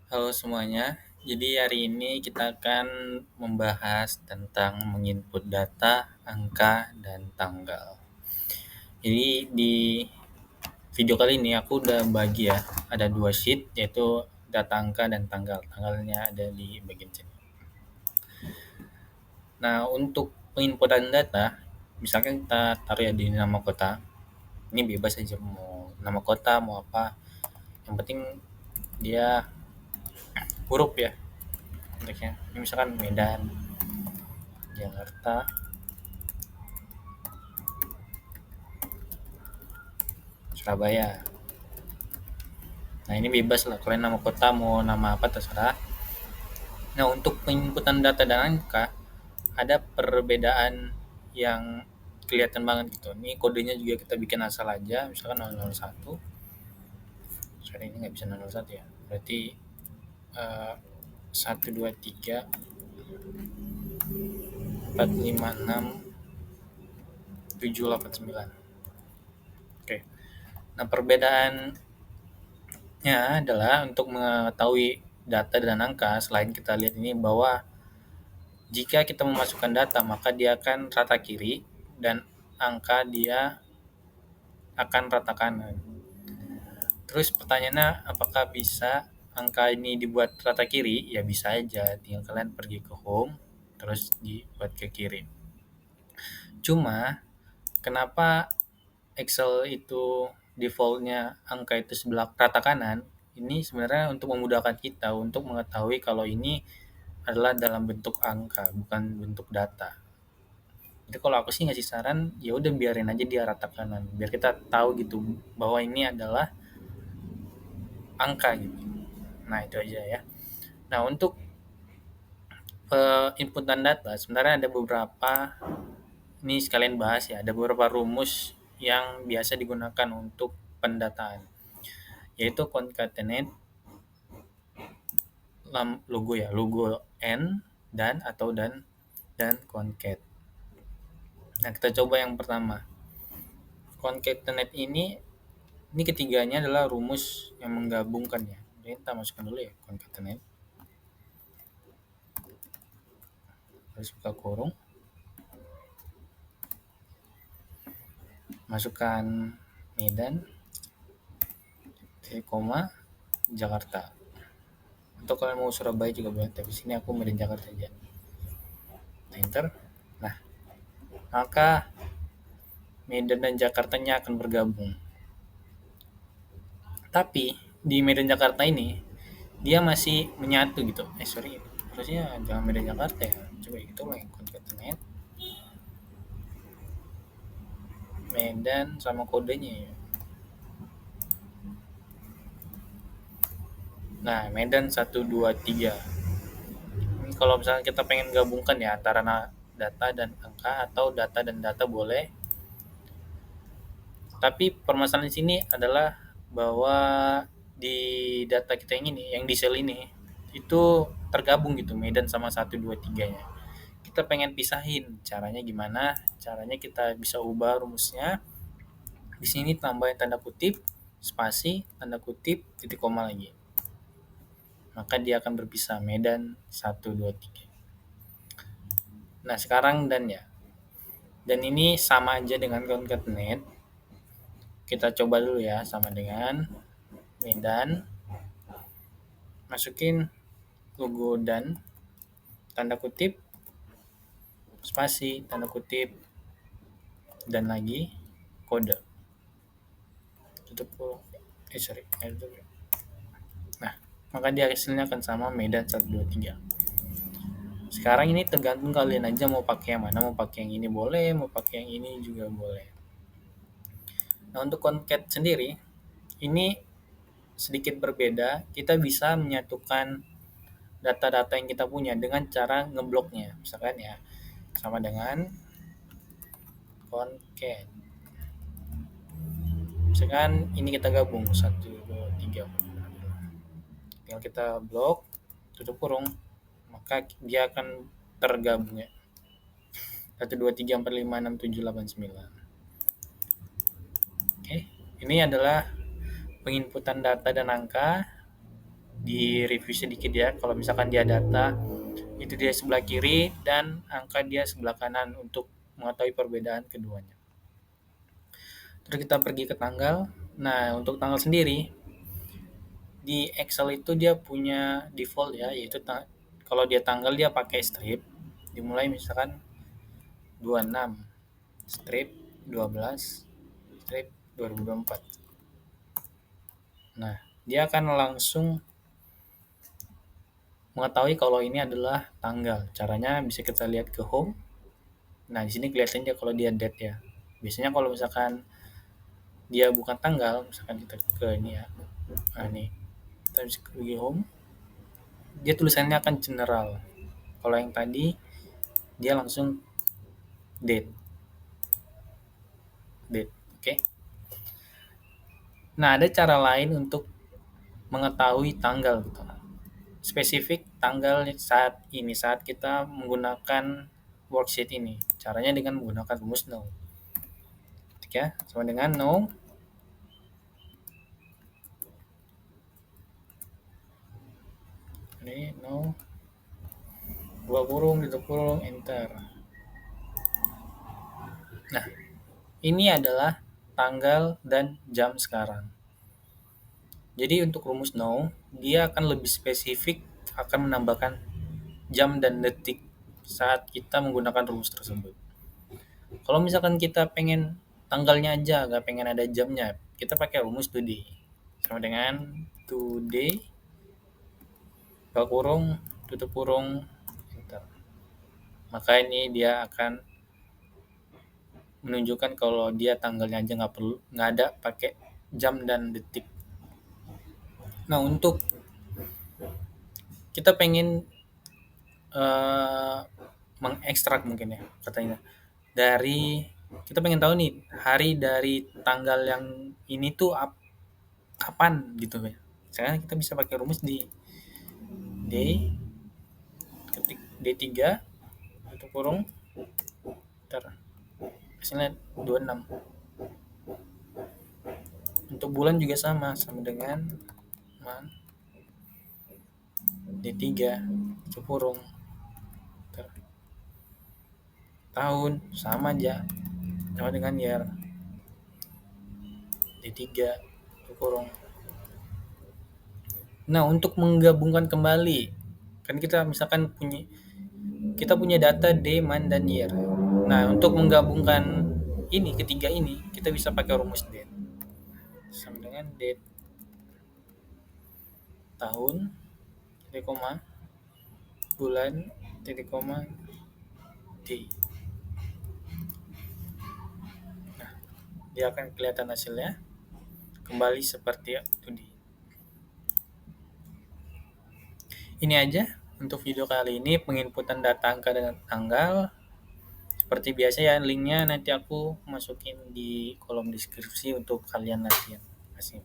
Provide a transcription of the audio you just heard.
Halo semuanya, jadi hari ini kita akan membahas tentang menginput data, angka, dan tanggal. Jadi di video kali ini aku udah bagi ya, ada dua sheet yaitu data angka dan tanggal. Tanggalnya ada di bagian sini. Nah untuk penginputan data, misalkan kita taruh ya di nama kota, ini bebas aja mau nama kota mau apa, yang penting dia huruf ya, konteksnya. Ini misalkan Medan, Jakarta, Surabaya. Nah ini bebas lah, kalian nama kota mau nama apa terserah. Nah untuk penginputan data dan angka ada perbedaan yang kelihatan banget gitu. Ini kodenya juga kita bikin asal aja, misalkan 001. Sorry ini nggak bisa 001 ya. Berarti 123 456 789. Oke. Nah perbedaannya adalah untuk mengetahui data dan angka, selain kita lihat ini bahwa jika kita memasukkan data, maka dia akan rata kiri dan angka dia akan rata kanan. Terus pertanyaannya, apakah bisa angka ini dibuat rata kiri? Ya bisa aja, tinggal kalian pergi ke home, terus dibuat ke kiri. Cuma, kenapa Excel itu defaultnya angka itu sebelah rata kanan? Ini sebenarnya untuk memudahkan kita untuk mengetahui kalau ini adalah dalam bentuk angka, bukan bentuk data. Jadi kalau aku sih ngasih saran, ya udah biarin aja dia rata kanan, biar kita tahu gitu bahwa ini adalah angka gitu. Nah itu aja ya. Nah untuk inputan data sebenarnya ada beberapa, ini sekalian bahas ya, ada beberapa rumus yang biasa digunakan untuk pendataan, yaitu concatenate logo ya, logo n dan atau dan concat. Nah kita coba yang pertama, concatenate ini ketiganya adalah rumus yang menggabungkan ya. Jadi kita masukkan dulu ya concatenate. Terus buka kurung. Masukkan Medan, koma, Jakarta. Atau kalian mau Surabaya juga boleh, tapi sini aku Medan Jakarta aja. Enter. Nah, maka Medan dan Jakartanya akan bergabung. Tapi di Medan Jakarta ini dia masih menyatu gitu. Sorry, harusnya jangan Medan Jakarta ya. Coba itu lah yang concatenate Medan sama kodenya ya. Nah, Medan 123. Ini kalau misalnya kita pengen gabungkan ya antara data dan angka atau data dan data boleh. Tapi permasalahan di sini adalah bahwa di data kita yang ini, yang di sel ini, itu tergabung gitu Medan sama 123-nya. Kita pengen pisahin, caranya gimana? Caranya kita bisa ubah rumusnya. Di sini tambahin tanda kutip, spasi, tanda kutip, titik koma lagi. Maka dia akan berpisah Medan 123. Nah, sekarang dan ya. Dan ini sama aja dengan concatenate. Kita coba dulu ya, sama dengan Medan. Masukin logo dan, tanda kutip, spasi, tanda kutip, dan lagi kode. Tutup kurung. Sorry. Nah, maka dia hasilnya akan sama Medan 123. Sekarang ini tergantung kalian aja mau pakai yang mana, mau pakai yang ini boleh, mau pakai yang ini juga boleh. Nah, untuk concat sendiri, ini sedikit berbeda. Kita bisa menyatukan data-data yang kita punya dengan cara ngebloknya. Misalkan ya, sama dengan concat. Misalkan ini kita gabung 1, 2, 3. Tinggal kita blok, tutup kurung, maka dia akan tergabung ya. 1, 2, 3, 4, 5, 6, 7, 8, 9. Oke, ini adalah penginputan data dan angka. di review sedikit ya. Kalau misalkan dia data itu dia sebelah kiri dan angka dia sebelah kanan untuk mengetahui perbedaan keduanya. Terus kita pergi ke tanggal. Nah, untuk tanggal sendiri di Excel itu dia punya default ya, yaitu kalau dia tanggal dia pakai strip. Dimulai misalkan 26, strip 12, strip 2024. Nah, dia akan langsung mengetahui kalau ini adalah tanggal. Caranya bisa kita lihat ke home. Nah, di sini kelihatannya kalau dia date ya. Biasanya kalau misalkan dia bukan tanggal, misalkan kita ke ini ya. Nah, ini kita bisa pergi home. Dia tulisannya akan general. Kalau yang tadi dia langsung date. Date. Oke. Okay? Nah, ada cara lain untuk mengetahui tanggal gitu. Spesifik tanggal saat kita menggunakan worksheet ini. Caranya dengan menggunakan rumus no. Ya, sama dengan no. Ini no. Dua kurung, tutup kurung, enter. Nah, ini adalah tanggal dan jam sekarang. Jadi untuk rumus no, dia akan lebih spesifik, akan menambahkan jam dan detik saat kita menggunakan rumus tersebut. Kalau misalkan kita pengen tanggalnya aja, nggak pengen ada jamnya, kita pakai rumus today. Sama dengan today, buka kurung, tutup kurung, enter. Maka ini dia akan menunjukkan kalau dia tanggalnya aja nggak ada pakai jam dan detik. Nah, untuk kita pengen mengekstrak mungkin ya katanya dari kita pengen tahu nih hari dari tanggal yang ini tuh kapan gitu ya. Sekarang kita bisa pakai rumus di D ketik D3 tutup kurung ntar hasilnya 26. Untuk bulan juga sama dengan D3 tutup kurung ntar. Tahun sama aja sama dengan year D3 tutup kurung. Nah, untuk menggabungkan kembali kan kita misalkan punya data day, month, dan year. Nah, untuk menggabungkan ini ketiga ini kita bisa pakai rumus date sama dengan date tahun titik koma bulan titik koma day. Nah, dia akan kelihatan hasilnya kembali seperti tadi. Ini aja untuk video kali ini, penginputan data angka dan tanggal. Seperti biasa ya, linknya nanti aku masukin di kolom deskripsi untuk kalian latihan. Terima kasih.